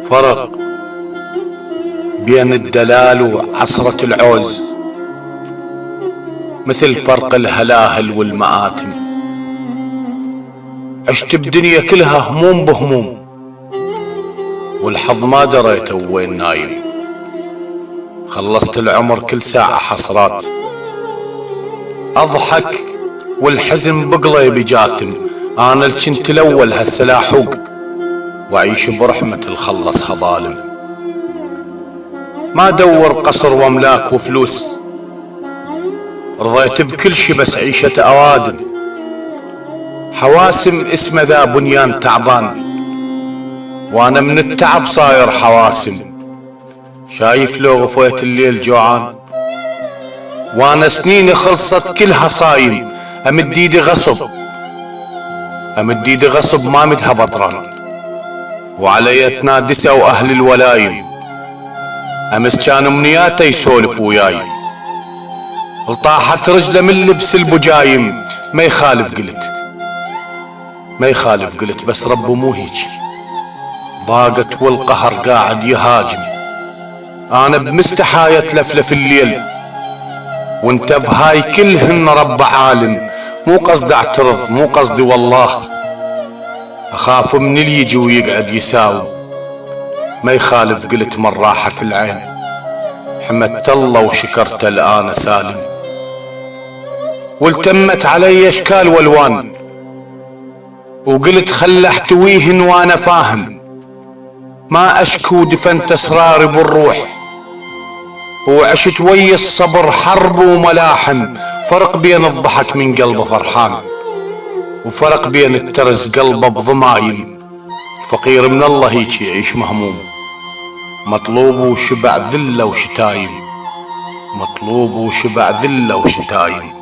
فرق بين الدلال وعصرة العوز، مثل فرق الهلاهل والمآتم. عشت بدنيا كلها هموم بهموم، والحظ ما دريته وين نايم. خلصت العمر كل ساعة حسرات، أضحك والحزن بقلبي جاثم. أنا الجنت الأول هسه لاحوق، وأعيش برحمة الخلصها ظالم. ما دور قصر وأملاك وفلوس، رضيت بكل شي بس عيشة أوادم. حواسم اسمه ذا بنيان تعبان، وأنا من التعب صاير حواسم. شايف لو غفيت الليل جوعان، وأنا سنيني خلصت كلها صايم. أمد ايدي غصب، أمد ايدي غصب ما مدها بطران، وعلي تنادسوا أهل الولايم. أمس كان أمنياته يسولف وياي، طاحت رجله من لبس البجايم. ما يخالف قلت، ما يخالف قلت، بس ربه مو هيك. ضاقت والقهر قاعد يهاجم. أنا بمستحاية تلفلف الليل، وانت بهاي كلهن رب عالم. مو قصدي اعترض، مو قصدي والله، اخاف من اللي يجي ويقعد يساوم. ما يخالف قلت من راحة العين، حمدت الله وشكرت الآن سالم. والتمت علي اشكال والوان، وقلت خل احتويهن وانا فاهم. ما اشكو دفنت اسراري بالروح، وعشت ويا الصبر حرب وملاحم. فرق بين الضحك من قلبه فرحان، وفرق بين الترس قلبه بضمايم. الفقير من الله هيك يعيش مهموم، مطلوب وشبع ذله وشتايم، مطلوب وشبع ذله وشتايم.